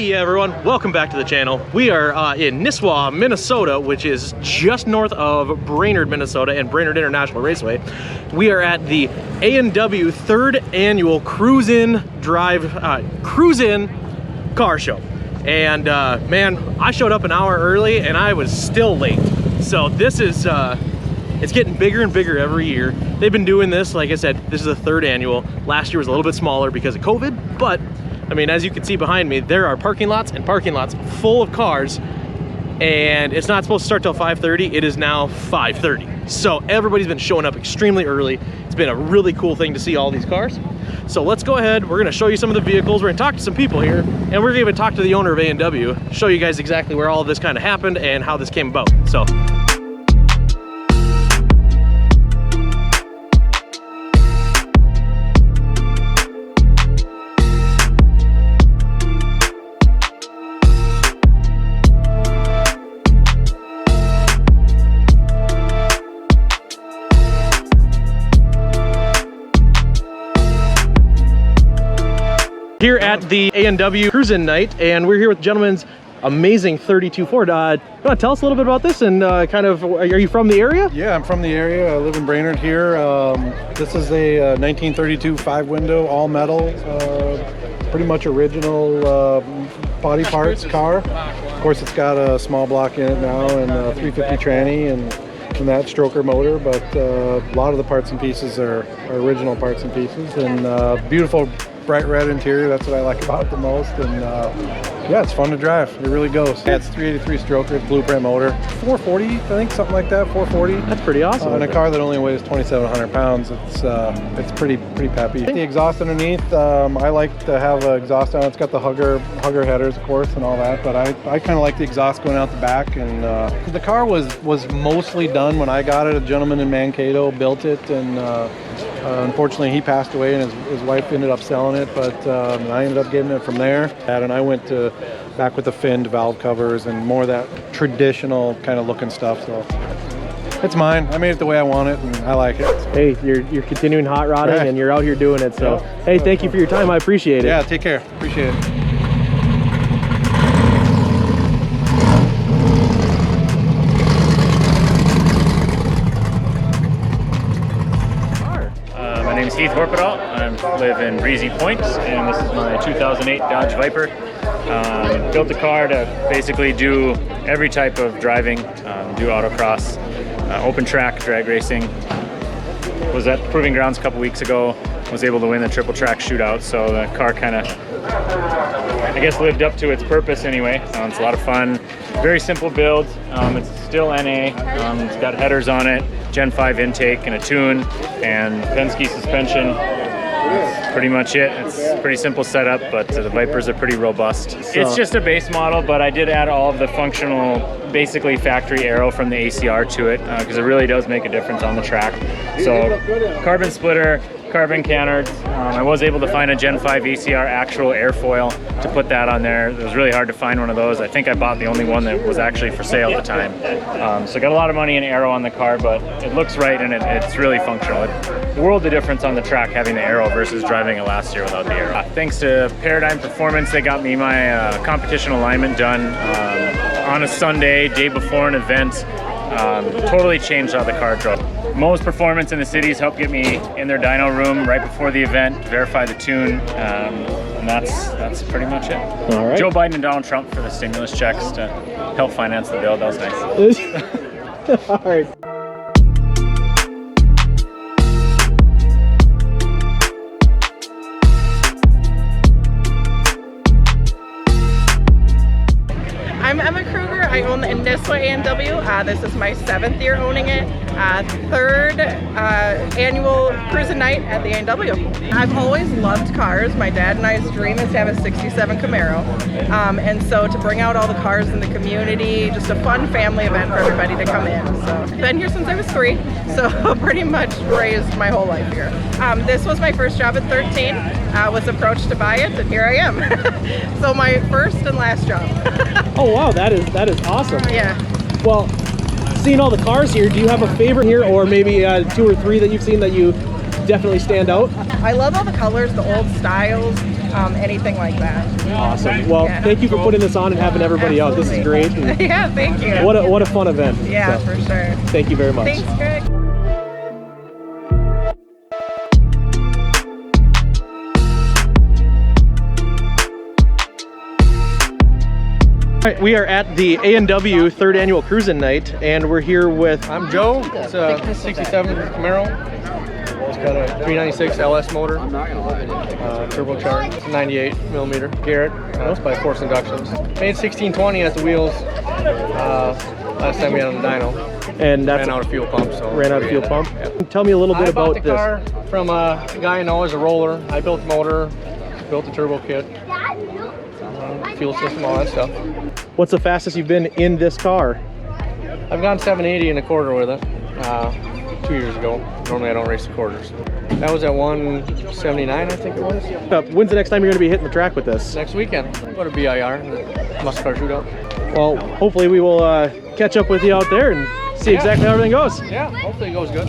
Hey everyone, welcome back to the channel. We are in Nisswa, Minnesota, which is just north of Brainerd, Minnesota, and Brainerd International Raceway. We are at the A&W 3rd annual Cruisin car show. And man, I showed up an hour early and I was still late. So this is, it's getting bigger and bigger every year. They've been doing this, like I said, this is the 3rd annual. Last year was a little bit smaller because of COVID, but I mean, as you can see behind me, there are parking lots full of cars, and it's not supposed to start till 5:30. It is now 5:30. So everybody's been showing up extremely early. It's been a really cool thing to see all these cars. So let's go ahead. We're gonna show you some of the vehicles. We're gonna talk to some people here, and we're gonna even talk to the owner of A&W, show you guys exactly where all of this kind of happened and how this came about. So. Here at the A&W Cruisin night, and we're here with the gentleman's amazing 32 Ford. You want to tell us a little bit about this and kind of, are you from the area? Yeah, I'm from the area. I live in Brainerd here. This is a 1932 5-window, all metal, pretty much original body parts car. Of course, it's got a small block in it now and a 350 tranny and that stroker motor, but a lot of the parts and pieces are original parts and pieces, and beautiful bright red interior. That's what I like about it the most, and yeah, it's fun to drive. It really goes. Yeah, it's 383 stroker, blueprint motor, 440, I think, something like that. 440. That's pretty awesome. In a car that only weighs 2,700 pounds, it's pretty peppy. The exhaust underneath, I like to have an exhaust on. It's got the hugger headers, of course, and all that. But I kind of like the exhaust going out the back. And the car was mostly done when I got it. A gentleman in Mankato built it, and unfortunately, he passed away, and his wife ended up selling it, but I ended up getting it from there. And I went back with the finned valve covers and more of that traditional kind of looking stuff. So it's mine. I made it the way I want it, and I like it. Hey, you're continuing hot rodding, and you're out here doing it. So yeah. Hey, thank you for your time. I appreciate it. Yeah, take care. Appreciate it. My name is Heath Horpedahl. I live in Breezy Point, and this is my 2008 Dodge Viper. Built the car to basically do every type of driving, do autocross, open track, drag racing. Was at Proving Grounds a couple weeks ago, was able to win the triple track shootout, so the car kind of, I guess, lived up to its purpose anyway. It's a lot of fun, very simple build. It's still NA, it's got headers on it, Gen 5 intake and a tune, and Penske suspension. That's pretty much it. It's a pretty simple setup, but the Vipers are pretty robust. It's just a base model, but I did add all of the functional, basically factory aero from the ACR to it, because it really does make a difference on the track. So carbon splitter, carbon canners. I was able to find a Gen 5 ACR actual airfoil to put that on there. It was really hard to find one of those. I think I bought the only one that was actually for sale at the time. So got a lot of money in aero on the car, but it looks right and it's really functional. It's a world of difference on the track having the aero versus driving it last year without the aero. Thanks to Paradigm Performance, they got me my competition alignment done on a Sunday, day before an event. Totally changed how the car drove. Most Performance in the cities helped get me in their dyno room right before the event, verify the tune, and that's pretty much it. All right. Joe Biden and Donald Trump for the stimulus checks to help finance the bill. That was nice. All right. I'm Emma Kruger. I own the Nisswa A&W. This is my 7th year owning it. 3rd annual Cruisin night at the A&W. I've always loved cars. My dad and I's dream is to have a 67 Camaro. And so to bring out all the cars in the community, just a fun family event for everybody to come in. So I've been here since I was 3, so pretty much raised my whole life here. This was my first job at 13. I was approached to buy it, and here I am. So my first and last job. Oh wow, that is awesome. Yeah. Well, seeing all the cars here, do you have a favorite here, or maybe 2 or 3 that you've seen that you definitely stand out? I love all the colors, the old styles. anything like that. Awesome. Well, Yeah. thank you for putting this on and having everybody out. This is great. Absolutely. And Yeah, thank you. what a fun event. Yeah, So, for sure. thank you very much. Thanks, Greg. All right, we are at the A&W 3rd Annual Cruisin' Night, and we're here with... I'm Joe. It's a 67 Camaro. It's got a 396 LS motor, turbocharged, 98 millimeter. Garrett, it's by Force Inductions. Made 1620 at the wheels. Last time we had on the dyno. And that's... Ran out of fuel pump. So Ran out of fuel pump? Yeah. Tell me a little bit I bought about the this. car from a guy I know as a roller. I built the motor, built the turbo kit, fuel system, all that stuff. What's the fastest you've been in this car? I've gone 780 and a quarter with it 2 years ago. Normally I don't race the quarters. That was at 179, I think it was. When's the next time you're going to be hitting the track with this? Next weekend, go to BIR, muscle car shootout. Well, hopefully we will catch up with you out there and see exactly how everything goes. Yeah, hopefully it goes good.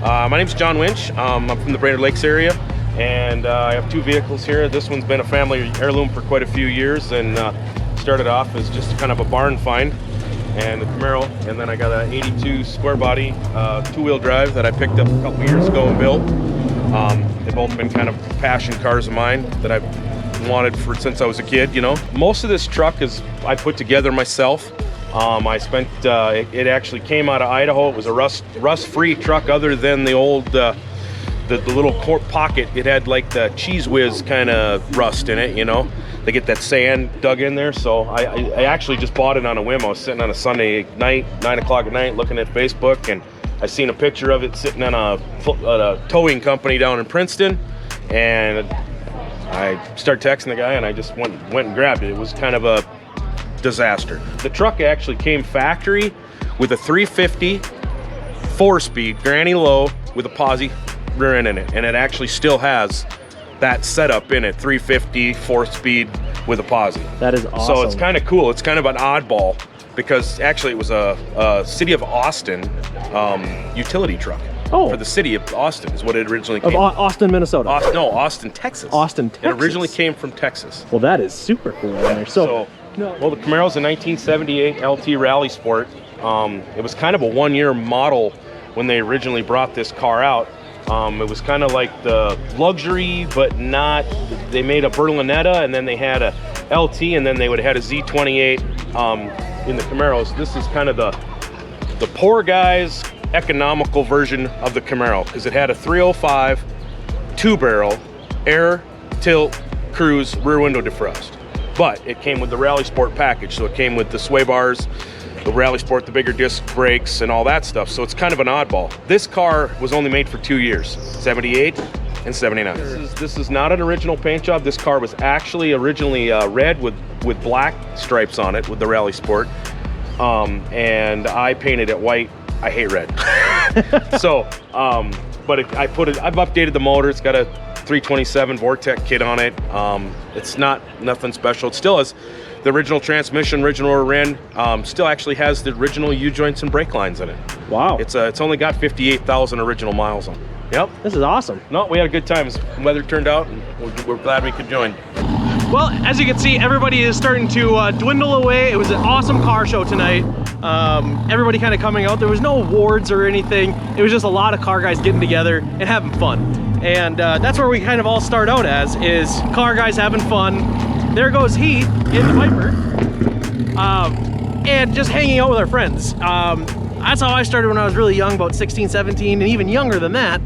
My name's John Winch. I'm from the Brainerd Lakes area, and I have two vehicles here. This one's been a family heirloom for quite a few years, and started off as just kind of a barn find, and a Camaro, and then I got an 82 square body two-wheel drive that I picked up a couple years ago and built. They've both been kind of passion cars of mine that I've wanted for since I was a kid, you know. Most of this truck is I put together myself. I spent, it actually came out of Idaho. It was a rust-free truck other than the old, the little pocket. It had like the Cheese Whiz kind of rust in it, you know. They get that sand dug in there. So I actually just bought it on a whim. I was sitting on a Sunday night, 9 o'clock at night, looking at Facebook, and I seen a picture of it sitting on a towing company down in Princeton. And I started texting the guy, and I just went and grabbed it. It was kind of a disaster. The truck actually came factory with a 350 4-speed granny low with a posi rear end in it, and it actually still has that setup in it, 350 4-speed with a posi. That is awesome. So it's kind of cool. It's kind of an oddball because actually it was a City of Austin utility truck. Oh. For the city of Austin is what it originally came. Of Austin, Minnesota. Austin, Texas. Austin, Texas. It originally came from Texas. Well, that is super cool. There. Well, the Camaro's a 1978 LT Rally Sport. It was kind of a one-year model when they originally brought this car out. It was kind of like the luxury, but not. They made a Berlinetta, and then they had a LT, and then they would have had a Z28 in the Camaros. This is kind of the poor guy's economical version of the Camaro because it had a 305 two-barrel air tilt cruise rear window defrost. But it came with the Rally Sport package, so it came with the sway bars, the Rally Sport, the bigger disc brakes, and all that stuff. So it's kind of an oddball. This car was only made for 2 years, 78 and 79. This is not an original paint job. This car was actually originally red with black stripes on it with the Rally Sport, and I painted it white. I hate red. So, but I've updated the motor. It's got a 327 Vortec kit on it. It's nothing special. It still has the original transmission, original rear end. Still actually has the original U-joints and brake lines in it. Wow. It's only got 58,000 original miles on it. Yep. This is awesome. No, we had a good time. Weather turned out, and we're glad we could join. Well, as you can see, everybody is starting to dwindle away. It was an awesome car show tonight. Everybody kind of coming out. There was no awards or anything. It was just a lot of car guys getting together and having fun. And that's where we kind of all start out as, is car guys having fun. There goes Heath in the Viper. And just hanging out with our friends. That's how I started when I was really young, about 16, 17, and even younger than that.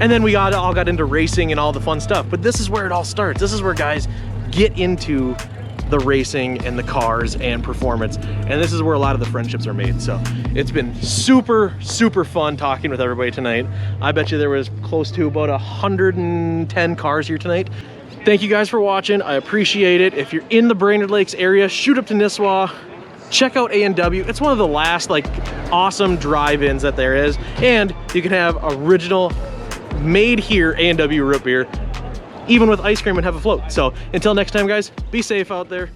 And then we all got into racing and all the fun stuff. But this is where it all starts. This is where guys get into the racing and the cars and performance, and this is where a lot of the friendships are made. So it's been super fun talking with everybody tonight. I bet you there was close to about 110 cars here tonight. Thank you guys for watching. I appreciate it. If you're in the Brainerd Lakes area, shoot up to Nisswa, check out A&W. It's one of the last awesome drive-ins that there is, and you can have original made here A&W root beer even with ice cream and have a float. So until next time, guys, be safe out there.